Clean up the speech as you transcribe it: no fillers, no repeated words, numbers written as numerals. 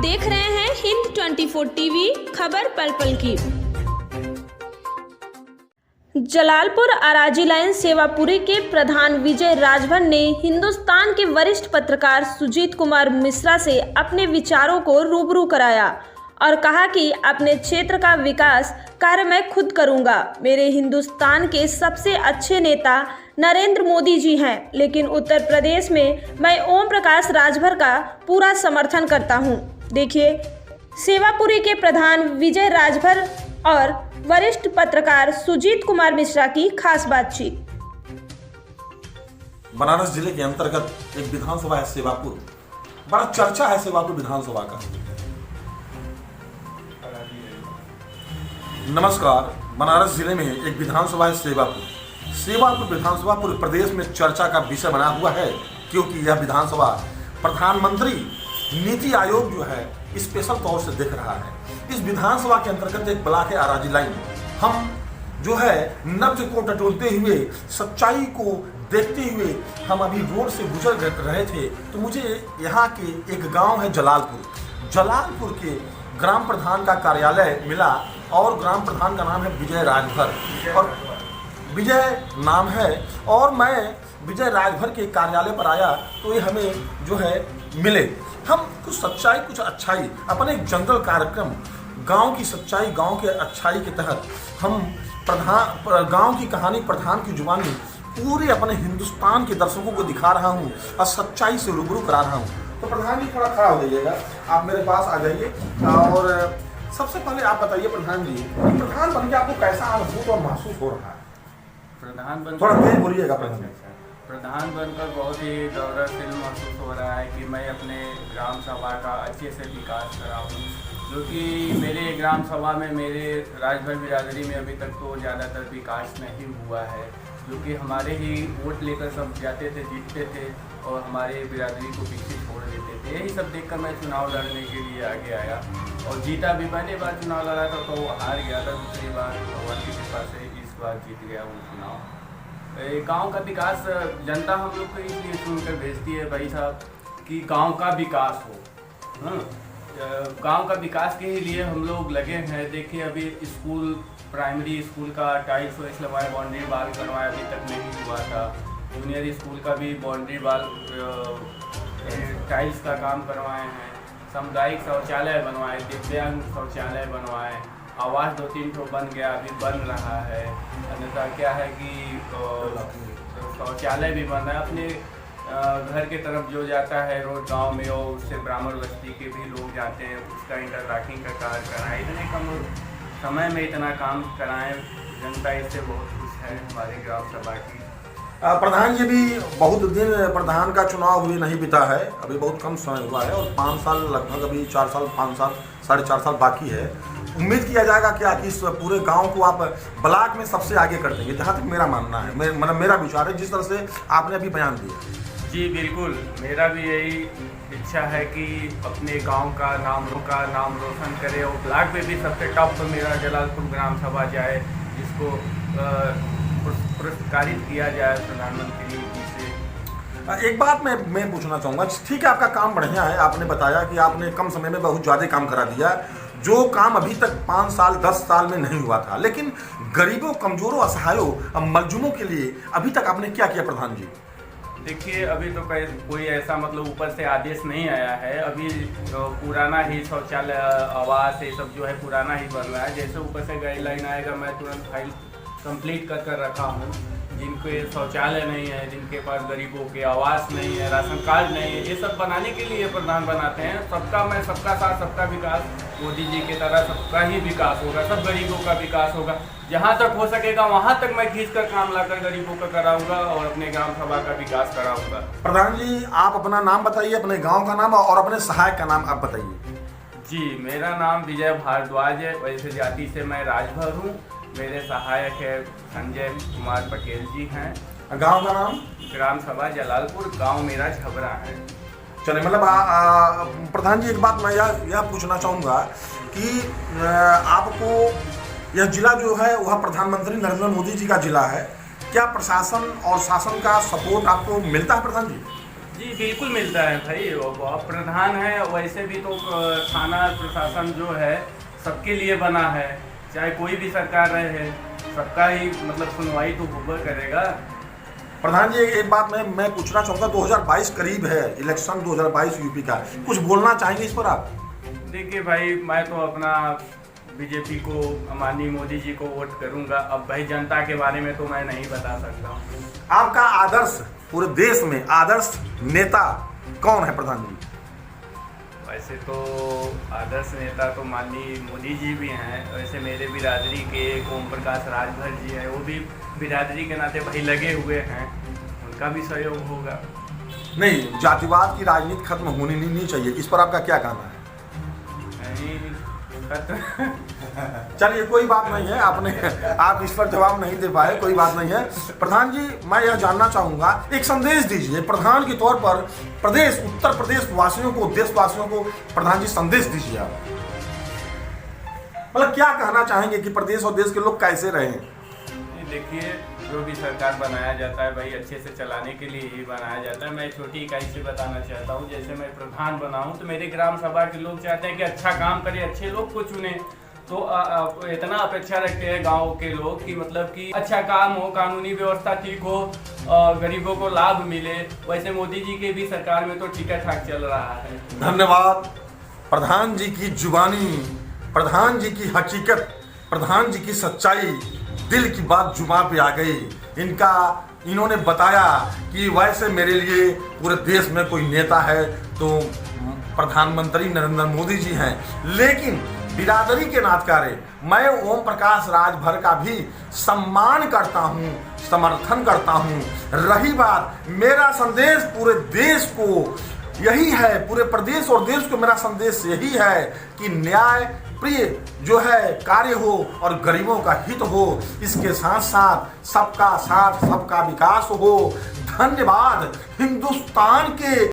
देख रहे हैं हिंद 24 टीवी, खबर पल पल की। जलालपुर अराजी लाइन सेवापुरी के प्रधान विजय राजभर ने हिंदुस्तान के वरिष्ठ पत्रकार सुजीत कुमार मिश्रा से अपने विचारों को रूबरू कराया और कहा कि अपने क्षेत्र का विकास कार्य मैं खुद करूंगा। मेरे हिंदुस्तान के सबसे अच्छे नेता नरेंद्र मोदी जी हैं, लेकिन उत्तर प्रदेश में मैं ओम प्रकाश राजभर का पूरा समर्थन करता हूं। देखिए सेवापुरी के प्रधान विजय राजभर और वरिष्ठ पत्रकार सुजीत कुमार मिश्रा की खास बातचीत। बनारस जिले के अंतर्गत एक विधानसभा है सेवापुर, बड़ा चर्चा है सेवापुर विधानसभा का। नमस्कार, बनारस जिले में एक विधानसभा है सेवापुर। सेवापुर विधानसभा पूरे प्रदेश में चर्चा का विषय बना हुआ है, क्योंकि यह विधानसभा प्रधानमंत्री नीति आयोग जो है स्पेशल तौर से देख रहा है। इस विधानसभा के अंतर्गत एक ब्लॉक है अराजी लाइन। हम जो है नब्ज को टटोलते हुए, सच्चाई को देखते हुए हम अभी रोड से गुजर रहे थे तो मुझे यहाँ के एक गांव है जलालपुर के ग्राम प्रधान का कार्यालय मिला और ग्राम प्रधान का नाम है विजय राजभर और विजय नाम है। और मैं विजय राजभर के कार्यालय पर आया तो ये हमें जो है मिले। हम कुछ सच्चाई कुछ अच्छाई अपने एक जनरल कार्यक्रम गांव की सच्चाई गांव के अच्छाई के तहत हम गांव की कहानी प्रधान की जुबानी पूरे अपने हिंदुस्तान के दर्शकों को दिखा रहा हूं और सच्चाई से रूबरू करा रहा हूं। तो प्रधान जी थोड़ा खड़ा हो जाइएगा, आप मेरे पास आ जाइए। और सबसे पहले आप बताइए प्रधान जी, प्रधान बन के आपको कैसा अनुभूत और महसूस हो रहा है? प्रधान बन थोड़ा तेज बोलिएगा प्रधान। प्रधान बनकर बहुत ही गौरवशील महसूस हो रहा है कि मैं अपने ग्राम सभा का अच्छे से विकास कराऊँ, जो कि मेरे ग्राम सभा में मेरे राजभर बिरादरी में अभी तक तो ज़्यादातर विकास नहीं हुआ है, जो कि हमारे ही वोट लेकर सब जाते थे, जीतते थे और हमारे बिरादरी को पीछे छोड़ देते थे। यही सब देखकर मैं चुनाव लड़ने के लिए आगे आया और जीता भी। पहली बार चुनाव लड़ा था तो हार गया था, दूसरी बार भगवान की कृपा से इस बार जीत गया हूँ चुनाव। गांव का विकास जनता हम लोग को इसलिए सुनकर भेजती है भाई साहब कि गांव का विकास हो। गांव का विकास के ही लिए हम लोग लगे हैं। देखिए अभी स्कूल, प्राइमरी स्कूल का टाइल्स वाइल्स लगवाए, बाउंड्री वाल करवाए, अभी तक नहीं हुआ था। जूनियर स्कूल का भी बाउंड्री वाल टाइल्स का काम करवाए हैं। सामुदायिक शौचालय बनवाए, दिव्यांग शौचालय बनवाए, आवास 2-3 ठो बन गया, अभी बन रहा है। अन्यथा क्या है कि शौचालय भी बन रहा है। अपने घर के तरफ जो जाता है रोड गांव में और उससे ब्राह्मण बस्ती के भी लोग जाते हैं, उसका इंटरलॉकिंग का कार्य कराएं। इतने कम समय में इतना काम कराएं, जनता इससे बहुत खुश है हमारे ग्राम सभा की। प्रधान जी भी बहुत दिन प्रधान का चुनाव हुए नहीं बीता है, अभी बहुत कम समय हुआ है और 5 साल लगभग, अभी 4 साल 5 साल 4.5 साल बाकी है। उम्मीद किया जाएगा क्या कि इस पूरे गांव को आप ब्लॉक में सबसे आगे कर देंगे, जहाँ तक मेरा मानना है, मतलब मेरा विचार है जिस तरह से आपने अभी बयान दिया। जी बिल्कुल, मेरा भी यही इच्छा है कि अपने गांव का नाम रोशन करे और ब्लॉक में भी सबसे टॉप पर मेरा जलालपुर ग्राम सभा जाए, जिसको पुरस्कारित किया जाए प्रधानमंत्री जी से। एक बात मैं पूछना चाहूँगा, ठीक है आपका काम बढ़िया है, आपने बताया कि आपने कम समय में बहुत ज़्यादा काम करा दिया, जो काम अभी तक 5 साल 10 साल में नहीं हुआ था। लेकिन गरीबों, कमजोरों, असहायों, मजलूमों के लिए अभी तक आपने क्या किया प्रधान जी? देखिए अभी तो कोई ऐसा मतलब ऊपर से आदेश नहीं आया है। अभी तो पुराना ही शौचालय, आवास, ये सब जो है पुराना ही बन रहा है। जैसे ऊपर से गाइडलाइन आएगा मैं तुरंत फाइल कंप्लीट कर रखा हूँ। जिनके शौचालय नहीं है, जिनके पास गरीबों के आवास नहीं है, राशन कार्ड नहीं है, ये सब बनाने के लिए प्रधान बनाते हैं। सबका साथ सबका विकास, मोदी जी की तरह सबका ही विकास होगा, सब गरीबों का विकास होगा। जहाँ तक हो सकेगा वहाँ तक मैं खींच कर काम लाकर गरीबों का कराऊंगा और अपने ग्राम सभा का विकास कराऊंगा। प्रधान जी आप अपना नाम बताइए, अपने गाँव का नाम और अपने सहायक का नाम आप बताइए। जी मेरा नाम विजय भारद्वाज है, वैसे जाति से मैं राजभर हूँ। मेरे सहायक है संजय कुमार पटेल जी हैं। गांव का नाम? ग्राम सभा जलालपुर, गांव मेरा झबरा है। चलिए, मतलब प्रधान जी एक बात मैं यह पूछना चाहूँगा कि आपको यह जिला जो है वह प्रधानमंत्री नरेंद्र मोदी जी का जिला है, क्या प्रशासन और शासन का सपोर्ट आपको मिलता है प्रधान जी? जी बिल्कुल मिलता है भाई। वो अब प्रधान है, वैसे भी तो थाना प्रशासन जो है सबके लिए बना है, चाहे कोई भी सरकार रहे, सबका ही मतलब सुनवाई तो हुआ करेगा। प्रधान जी एक बात मैं पूछना चाहूँगा, 2022 करीब है, इलेक्शन 2022 यूपी का, कुछ बोलना चाहेंगे इस पर आप? देखिए भाई, मैं तो अपना बीजेपी को, माननीय मोदी जी को वोट करूंगा। अब भाई जनता के बारे में तो मैं नहीं बता सकता हूँ। आपका आदर्श, पूरे देश में आदर्श नेता कौन है प्रधान जी? वैसे तो आदर्श नेता तो माननीय मोदी जी भी हैं। वैसे मेरे बिरादरी के ओम प्रकाश राजभर जी हैं, वो भी बिरादरी के नाते भाई लगे हुए हैं, उनका भी सहयोग होगा। नहीं, जातिवाद की राजनीति खत्म होनी नहीं चाहिए, इस पर आपका क्या कहना है? चलिए कोई बात नहीं है, आप इस पर जवाब नहीं दे पाए, कोई बात नहीं है। प्रधान जी मैं यह जानना चाहूंगा, एक संदेश दीजिए प्रधान के तौर पर, प्रदेश उत्तर प्रदेश वासियों को, देशवासियों को प्रधान जी संदेश दीजिए आप। मतलब क्या कहना चाहेंगे कि प्रदेश और देश के लोग कैसे रहें? देखिए, जो भी सरकार बनाया जाता है भाई अच्छे से चलाने के लिए ही बनाया जाता है। मैं छोटी इकाई से बताना चाहता हूँ, जैसे मैं प्रधान बना हूँ तो मेरे ग्राम सभा के लोग चाहते हैं कि अच्छा काम करे, अच्छे लोग को चुने। तो इतना अपेक्षा रखते हैं गांव के लोग कि मतलब कि अच्छा काम हो, कानूनी व्यवस्था ठीक हो, गरीबों को लाभ मिले। वैसे मोदी जी के भी सरकार में तो ठीक ठाक चल रहा है। धन्यवाद। प्रधान जी की जुबानी, प्रधान जी की हकीकत, प्रधान जी की सच्चाई, दिल की बात जुबां पे आ गई। इन्होंने बताया कि वैसे मेरे लिए पूरे देश में कोई नेता है तो प्रधानमंत्री नरेंद्र मोदी जी हैं, लेकिन बिरादरी के नातकारे मैं ओम प्रकाश राजभर का भी सम्मान करता हूं, समर्थन करता हूं। रही बात, मेरा संदेश पूरे देश को यही है, पूरे प्रदेश और देश को मेरा संदेश यही है कि न्याय प्रिय जो है कार्य हो और गरीबों का हित हो, इसके साथ साथ सबका साथ सबका विकास हो। धन्यवाद। हिंदुस्तान के